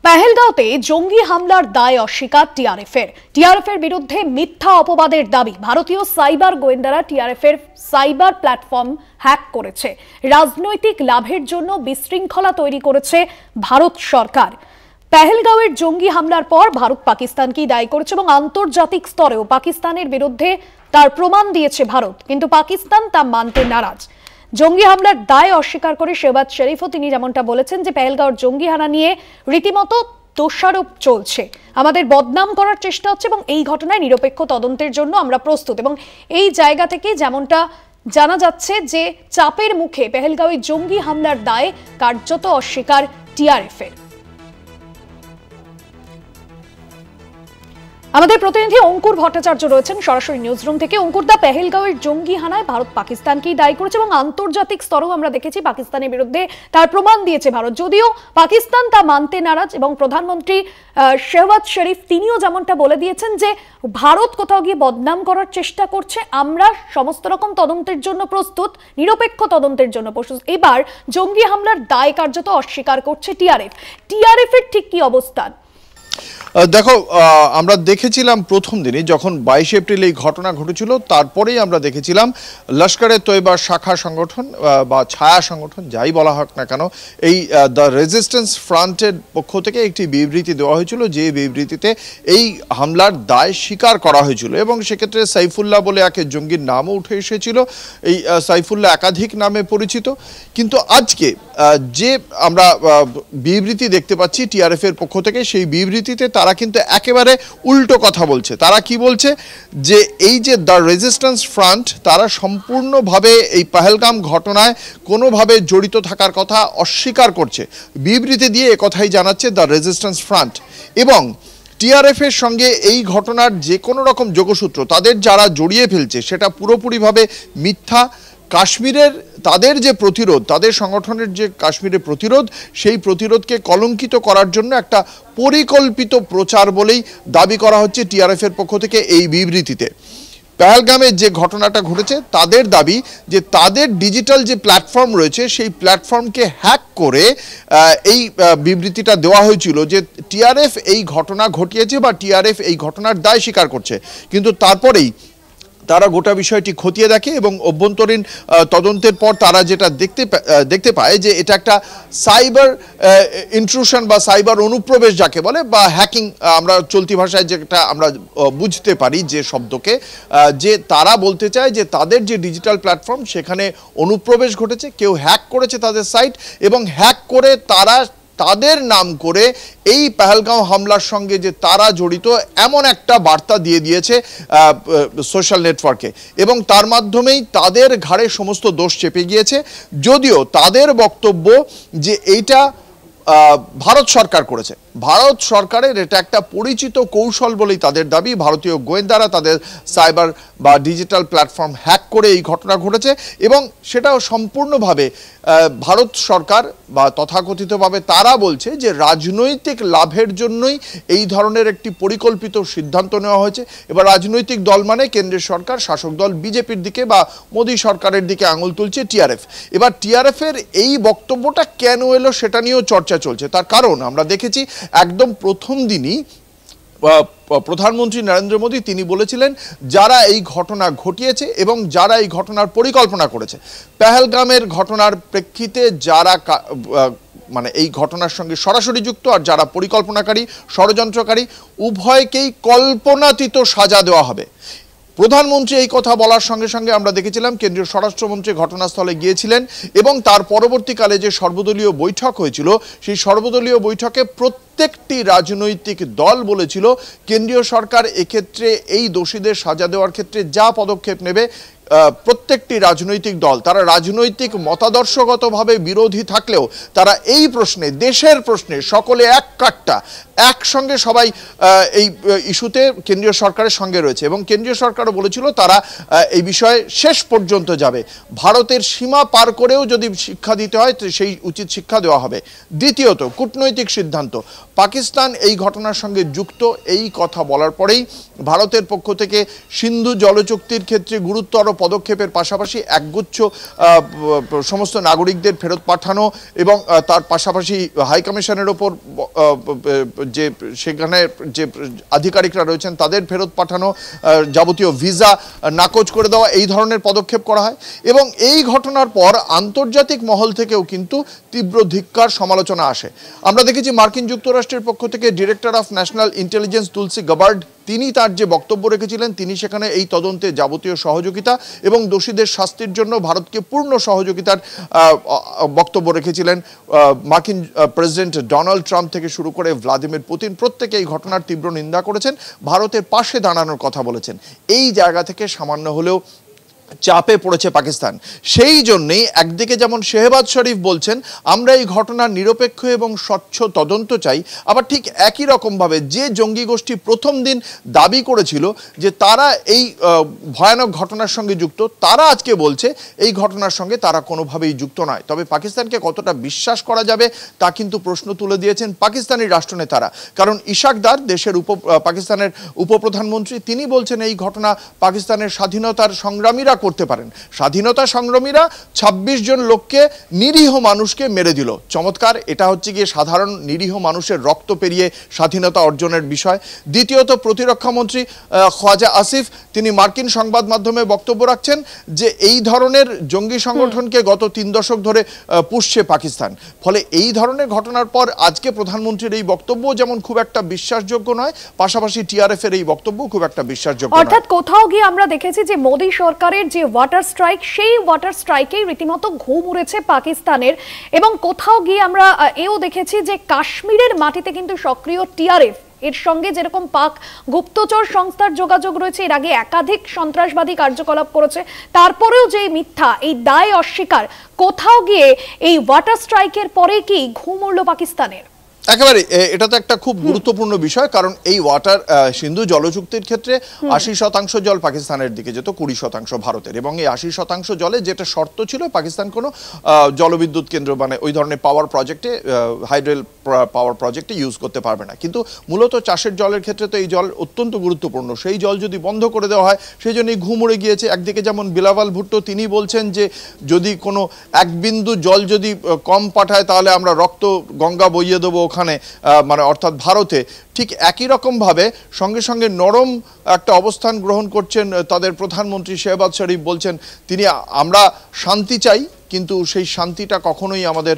পেহেলগাঁওতে জঙ্গি হামলার দায় অস্বীকার টিআরএফের বিরুদ্ধে মিথ্যা অপবাদের দাবি। ভারতীয় সাইবার গোয়েন্দারা টিআরএফের সাইবার প্ল্যাটফর্ম হ্যাক করেছে, রাজনৈতিক লাভের জন্য বিশৃঙ্খলা তৈরি করেছে ভারত সরকার। পেহেলগাঁওয়ের জঙ্গি হামলার পর ভারত পাকিস্তানকেই দায়ী করেছে এবং আন্তর্জাতিক স্তরেও পাকিস্তানের বিরুদ্ধে তার প্রমাণ দিয়েছে ভারত, কিন্তু পাকিস্তান তা মানতে নারাজ। জঙ্গি হামলার দায় অস্বীকার করে শেহবাজ শরীফও তিনি যেমনটা বলেছেন যে পেহেলগাঁওর জঙ্গি হানা নিয়ে রীতিমতো দোষারোপ চলছে, আমাদের বদনাম করার চেষ্টা হচ্ছে এবং এই ঘটনায় নিরপেক্ষ তদন্তের জন্য আমরা প্রস্তুত। এবং এই জায়গা থেকে যেমনটা জানা যাচ্ছে যে চাপের মুখে পেহেলগাঁওয়ে জঙ্গি হামলার দায় কার্যত অস্বীকার টিআরএফের। আমাদের প্রতিনিধি অঙ্কুর ভট্টাচার্য রয়েছেন সরাসরি নিউজরুম থেকে। অঙ্কুর দা, পেহেলগাঁওয়ের জঙ্গি হানায় ভারত পাকিস্তানকেই দায়ী করেছে এবং আন্তর্জাতিক স্তরেও আমরা দেখেছি পাকিস্তানের বিরুদ্ধে তার প্রমাণ দিয়েছে ভারত, যদিও পাকিস্তান তা মানতে নারাজ। এবং প্রধানমন্ত্রী শেহবাজ শরীফ তিনিও যেমনটা বলে দিয়েছেন যে ভারত কোথাও গিয়ে বদনাম করার চেষ্টা করছে, আমরা সমস্ত রকম তদন্তের জন্য প্রস্তুত, নিরপেক্ষ তদন্তের জন্য প্রস্তুত। এবার জঙ্গি হামলার দায় কার্যত অস্বীকার করছে টিআরএফের ঠিক কি অবস্থান? দেখো, আমরা দেখেছিলাম প্রথম দিনই যখন 22 এপ্রিল এই ঘটনা ঘটেছিল, তারপরেই আমরা দেখেছিলাম লস্করে তৈবা শাখা সংগঠন বা ছায়া সংগঠন যাই বলা হোক না কেন, এই দ্য রেজিস্ট্যান্স ফ্রন্টের পক্ষ থেকে একটি বিবৃতি দেওয়া হয়েছিল, যে বিবৃতিতে এই হামলার দায় স্বীকার করা হয়েছিল এবং সেক্ষেত্রে সাইফুল্লাহ বলে একে জঙ্গির নামও উঠে এসেছিল। এই সাইফুল্লাহ একাধিক নামে পরিচিত, কিন্তু আজকে যে আমরা বিবৃতি দেখতে পাচ্ছি টিআরএফের পক্ষ থেকে, সেই বিবৃতিতে তারা কিন্তু একেবারে উল্টো কথা বলছে। তারা কি বলছে যে এই যে দ্য রেজিস্ট্যান্স ফ্রন্ট, তারা সম্পূর্ণভাবে এই পহেলগাম ঘটনায় কোনোভাবে জড়িত থাকার কথা অস্বীকার করছে। বিবৃতি দিয়ে একথাই জানাচ্ছে দ্য রেজিস্ট্যান্স ফ্রন্ট। এবং টিআরএফের সঙ্গে এই ঘটনার যে কোনো রকম যোগসূত্র তাদের যারা জড়িয়ে ফেলছে সেটা পুরোপুরিভাবে মিথ্যা। কাশ্মীরের তাদের যে প্রতিরোধ, তাদের সংগঠনের যে কাশ্মীরের প্রতিরোধ, সেই প্রতিরোধকে কলঙ্কিত করার জন্য একটা পরিকল্পিত প্রচার বলেই দাবি করা হচ্ছে টিআরএফের পক্ষ থেকে এই বিবৃতিতে। পেহেলগামে যে ঘটনাটা ঘটেছে, তাদের দাবি যে তাদের ডিজিটাল যে প্ল্যাটফর্ম রয়েছে সেই প্ল্যাটফর্মকে হ্যাক করে এই বিবৃতিটা দেওয়া হয়েছিল যে টিআরএফ এই ঘটনা ঘটিয়েছে বা টিআরএফ এই ঘটনার দায় স্বীকার করছে। কিন্তু তারপরেই তারা গোটা বিষয়টি খতিয়ে দেখে এবং অভ্যন্তরীণ তদন্তের পর তারা যেটা দেখতে পায় যে এটা একটা সাইবার ইন্ট্রুশন বা সাইবার অনুপ্রবেশ যাকে বলে, বা হ্যাকিং আমরা চলতি ভাষায় যেটা আমরা বুঝতে পারি যে শব্দকে, যে তারা বলতে চায় যে তাদের যে ডিজিটাল প্ল্যাটফর্ম সেখানে অনুপ্রবেশ ঘটেছে, কেউ হ্যাক করেছে তাদের সাইট এবং হ্যাক করে তারা তাদের নাম করে এই পেহেলগাঁও হামলার সঙ্গে যে তারা জড়িত এমন একটা বার্তা দিয়ে দিয়েছে সোশ্যাল নেটওয়ার্কে এবং তার মাধ্যমেই তাদের ঘাড়ে সমস্ত দোষ চেপে গিয়েছে। যদিও তাদের বক্তব্য যে এইটা ভারত সরকার করেছে, ভারত সরকারের এটা একটা পরিচিত কৌশল বলেই তাদের দাবি। ভারতীয় গোয়েন্দারা তাদের সাইবার বা ডিজিটাল প্ল্যাটফর্ম হ্যাক করে এই ঘটনা ঘটেছে এবং সেটাও সম্পূর্ণভাবে ভারত সরকার বা তথাকথিতভাবে তারা বলছে যে রাজনৈতিক লাভের জন্যই এই ধরনের একটি পরিকল্পিত সিদ্ধান্ত নেওয়া হয়েছে। এবার রাজনৈতিক দল মানে কেন্দ্রের সরকার, শাসক দল বিজেপির দিকে বা মোদী সরকারের দিকে আঙুল তুলছে টিআরএফ। এবার টিআরএফের এই বক্তব্যটা কেন এলো সেটা নিয়েও চর্চা চলছে। তার কারণ আমরা দেখেছি একদম প্রথম দিনই প্রধানমন্ত্রী নরেন্দ্র মোদী তিনি বলেছিলেন যারা এই ঘটনা ঘটিয়েছে এবং যারা এই ঘটনার পরিকল্পনা করেছে, পেহেলগামের ঘটনার প্রেক্ষিতে যারা মানে এই ঘটনার সঙ্গে সরাসরি যুক্ত আর যারা পরিকল্পনাকারী ষড়যন্ত্রকারী, উভয়কেই কল্পনাতীত সাজা দেওয়া হবে। প্রধানমন্ত্রী এই কথা বলার সঙ্গে সঙ্গে আমরা দেখেছিলাম কেন্দ্রীয় স্বরাষ্ট্রমন্ত্রী ঘটনাস্থলে গিয়েছিলেন এবং তার পরবর্তীকালে যে সর্বদলীয় বৈঠক হয়েছিল সেই সর্বদলীয় বৈঠকে প্রত্যেকটি রাজনৈতিক দল বলেছিল কেন্দ্রীয় সরকার এক্ষেত্রে এই দোষীদের সাজা দেওয়ার ক্ষেত্রে যা পদক্ষেপ নেবে, প্রত্যেকটি রাজনৈতিক দল তারা রাজনৈতিক মতাদর্শগতভাবে বিরোধী থাকলেও তারা এই প্রশ্নে, দেশের প্রশ্নে সকলে এক কাট্টা, একসঙ্গে সবাই এই ইস্যুতে কেন্দ্রীয় সরকারের সঙ্গে রয়েছে এবং কেন্দ্রীয় সরকারও বলেছিল তারা এই বিষয়ে শেষ পর্যন্ত যাবে। ভারতের সীমা পার করেও যদি শিক্ষা দিতে হয় সেই উচিত শিক্ষা দেওয়া হবে। দ্বিতীয়ত, কূটনৈতিক সিদ্ধান্ত। পাকিস্তান এই ঘটনার সঙ্গে যুক্ত এই কথা বলার পরেই ভারতের পক্ষ থেকে সিন্ধু জলচুক্তির ক্ষেত্রে গুরুতর পদক্ষেপের পাশাপাশি একগুচ্ছ সমস্ত নাগরিকদের ফেরত পাঠানো এবং তার পাশাপাশি হাইকমিশনের ওপর যে সেখানে যে আধিকারিকরা রয়েছেন তাদের ফেরত পাঠানো, যাবতীয় ভিসা নাকচ করে দেওয়া, এই ধরনের পদক্ষেপ করা হয়। এবং এই ঘটনার পর আন্তর্জাতিক মহল থেকেও কিন্তু তীব্র ধিক্কার সমালোচনা আসে। আমরা দেখেছি মার্কিন যুক্তরাষ্ট্রের পক্ষ থেকে director of national intelligence Tulsi Gabbard তিনি তার যে বক্তব্য রেখেছিলেন, তিনি সেখানে এই তদন্তে যাবতীয় সহযোগিতা এবং দোষীদের শাস্তির জন্য ভারতকে পূর্ণ সহযোগিতার বক্তব্য রেখেছিলেন। মার্কিন প্রেসিডেন্ট ডোনাল্ড ট্রাম্প থেকে শুরু করে ভ্লাদিমির পুতিন প্রত্যেকে এই ঘটনার তীব্র নিন্দা করেছেন, ভারতের পাশে দাঁড়ানোর কথা বলেছেন। এই জায়গা থেকে সামান্য হলেও চাপে পড়েছে পাকিস্তান। সেই জন্যেই একদিকে যেমন শেহবাজ শরীফ বলছেন আমরা এই ঘটনার নিরপেক্ষ এবং স্বচ্ছ তদন্ত চাই, আবার ঠিক একই রকমভাবে যে জঙ্গি গোষ্ঠী প্রথম দিন দাবি করেছিল যে তারা এই ভয়ানক ঘটনার সঙ্গে যুক্ত, তারা আজকে বলছে এই ঘটনার সঙ্গে তারা কোনোভাবেই যুক্ত নয়। তবে পাকিস্তানকে কতটা বিশ্বাস করা যাবে তা কিন্তু প্রশ্ন তুলে দিয়েছেন পাকিস্তানি রাষ্ট্রনেতারা। কারণ ইশাক দার দেশের পাকিস্তানের উপপ্রধানমন্ত্রী, তিনি বলছেন এই ঘটনা পাকিস্তানের স্বাধীনতার সংগ্রামীরা করতে পারেন। স্বাধীনতা সংগ্রামীরা ২৬ জন লোককে, নিরীহ মানুষকে মেরে দিল। চমৎকার, এটা হচ্ছে গিয়ে সাধারণ নিরীহ মানুষের রক্ত পেরিয়ে স্বাধীনতা অর্জনের বিষয়। দ্বিতীয়ত, প্রতিরক্ষা মন্ত্রী খোয়াজা আসিফ তিনি মার্কিন সংবাদ মাধ্যমে বক্তব্য রাখছেন যে এই ধরনের জঙ্গি সংগঠনকে গত ৩ দশক ধরে পুষছে পাকিস্তান। ফলে এই ধরনের ঘটনার পর আজকে প্রধানমন্ত্রীর এই বক্তব্য যেমন খুব একটা বিশ্বাসযোগ্য নয়, পাশাপাশি টিআরএফ এর এই বক্তব্য খুব একটা বিশ্বাসযোগ্য নয়। অর্থাৎ কোথাও গিয়ে আমরা দেখেছি যে মোদী সরকারের যে ওয়াটার স্ট্রাইক, সেই ওয়াটার স্ট্রাইকেই রীতিমতো ঘুম উড়েছে পাকিস্তানের। এবং কোথাও গিয়ে আমরা এও দেখেছি যে কাশ্মীরের মাটিতে কিন্তু সক্রিয় টিআরএফ, এর সঙ্গে যেরকম পাক গুপ্তচর সংস্থার যোগাযোগ রয়েছে, এর আগে একাধিক সন্ত্রাসবাদী কার্যকলাপ করেছে, তারপরেও যে মিথ্যা, এই দায় অস্বীকার, কোথাও গিয়ে এই ওয়াটার স্ট্রাইকের পরে কি ঘুম উড়ল পাকিস্তানের? একেবারে এটা তো একটা খুব গুরুত্বপূর্ণ বিষয়, কারণ এই ওয়াটার সিন্ধু জলচুক্তির ক্ষেত্রে ৮০% জল পাকিস্তানের দিকে যেত, ২০% ভারতের। এবং এই ৮০% জলে যেটা শর্ত ছিল, পাকিস্তান কোনো জলবিদ্যুৎ কেন্দ্র মানে ওই ধরনের পাওয়ার প্রজেক্টে, হাইড্রোল পাওয়ার প্রজেক্টে ইউজ করতে পারবে না। কিন্তু মূলত চাষের জলের ক্ষেত্রে তো এই জল অত্যন্ত গুরুত্বপূর্ণ, সেই জল যদি বন্ধ করে দেওয়া হয় সেই জন্যই ঘুম উড়ে গিয়েছে। একদিকে যেমন বিলাওয়াল ভুট্টো তিনি বলছেন যে যদি কোনো এক বিন্দু জল যদি কম পাঠায় তাহলে আমরা রক্ত গঙ্গা বইয়ে দেবো ওখানে, মানে অর্থাৎ ভারতে। ঠিক একই রকমভাবে সঙ্গে সঙ্গে নরম একটা অবস্থান গ্রহণ করছেন তাদের প্রধানমন্ত্রী শেহবাজ শরীফ, বলছেন তিনি আমরা শান্তি চাই, কিন্তু সেই শান্তিটা কখনোই আমাদের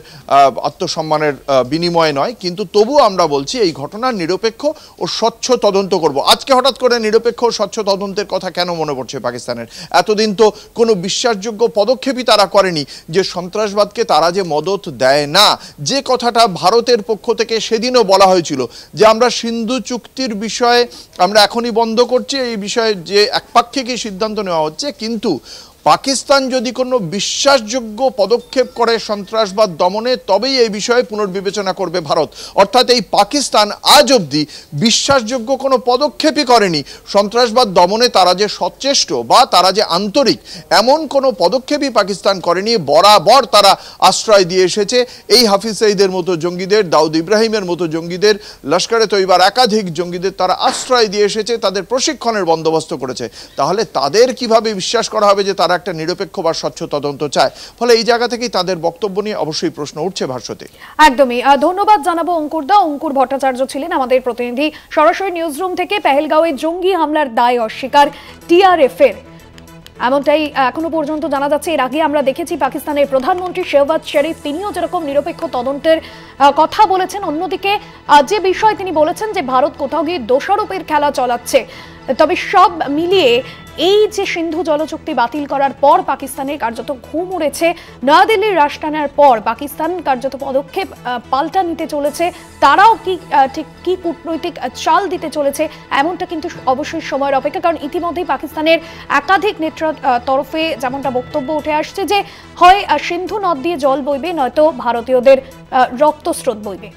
আত্মসম্মানের বিনিময়ে নয়, কিন্তু তবুও আমরা বলছি এই ঘটনার নিরপেক্ষ ও স্বচ্ছ তদন্ত করব। আজকে হঠাৎ করে নিরপেক্ষ ও স্বচ্ছ তদন্তের কথা কেন মনে পড়ছে পাকিস্তানের? এতদিন তো কোনো বিশ্বাসযোগ্য পদক্ষেপই তারা করেনি যে সন্ত্রাসবাদকে তারা যে মদত দেয় না, যে কথাটা ভারতের পক্ষ থেকে সেদিনও বলা হয়েছিল যে আমরা সিন্ধু চুক্তির বিষয়ে আমরা এখনই বন্ধ করছি, এই বিষয়ে যে একপাক্ষিকই সিদ্ধান্ত নেওয়া হচ্ছে, কিন্তু পাকিস্তান যদি কোনো বিশ্বাসযোগ্য পদক্ষেপ করে সন্ত্রাসবাদ দমনে তবেই এই বিষয়ে পুনর্বিবেচনা করবে ভারত। অর্থাৎ এই পাকিস্তান আজ অবধি বিশ্বাসযোগ্য কোনো পদক্ষেপই করেনি সন্ত্রাসবাদ দমনে, তারা যে সচেষ্ট বা তারা যে আন্তরিক এমন কোনো পদক্ষেপই পাকিস্তান করেনি। বরাবর তারা আশ্রয় দিয়ে এসেছে এই হাফিজ সঈদের মতো জঙ্গিদের, দাউদ ইব্রাহিমের মতো জঙ্গিদের, লস্করে তৈবার একাধিক জঙ্গিদের তারা আশ্রয় দিয়ে এসেছে, তাদের প্রশিক্ষণের বন্দোবস্ত করেছে। তাহলে তাদের কিভাবে বিশ্বাস করা হবে যে তারা একটা নিরপেক্ষ বা স্বচ্ছ তদন্ত চায়? ফলে এই জায়গা থেকেই তাদের বক্তব্য নিয়ে অবশ্যই প্রশ্ন উঠছে ভাষ্যতে। একদমই ধন্যবাদ জানাবো অঙ্কুর ভট্টাচার্য ছিলেন আমাদের প্রতিনিধি সরাসরি নিউজ রুম থেকে। পেহেলগাঁওয়ে জঙ্গি হামলার দায় অস্বীকার টিআরএফ এর, এমনটাই এখনো পর্যন্ত জানা যাচ্ছে। এর আগে আমরা দেখেছি পাকিস্তানের প্রধানমন্ত্রী শেহবাজ শরীফ তিনিও যেরকম নিরপেক্ষ তদন্তের কথা বলেছেন, অন্যদিকে যে বিষয় তিনি বলেছেন যে ভারত কোথাও গিয়ে দোষারোপের খেলা চালাচ্ছে। তবে সব মিলিয়ে এই যে সিন্ধু জলচুক্তি বাতিল করার পর পাকিস্তানের কার্যত ঘুম উড়েছে, নয়াদিল্লির রাশ টানার পর পাকিস্তান কার্যত পদক্ষেপ পাল্টা নিতে চলেছে, তারাও ঠিক কি কূটনৈতিক চাল দিতে চলেছে এমনটা কিন্তু অবশ্যই সময়ের অপেক্ষা। কারণ ইতিমধ্যেই পাকিস্তানের একাধিক নেতার তরফে যেমনটা বক্তব্য উঠে আসছে যে হয় সিন্ধু নদ দিয়ে জল বইবে, নয়তো ভারতীয়দের রক্তস্রোত বইবে।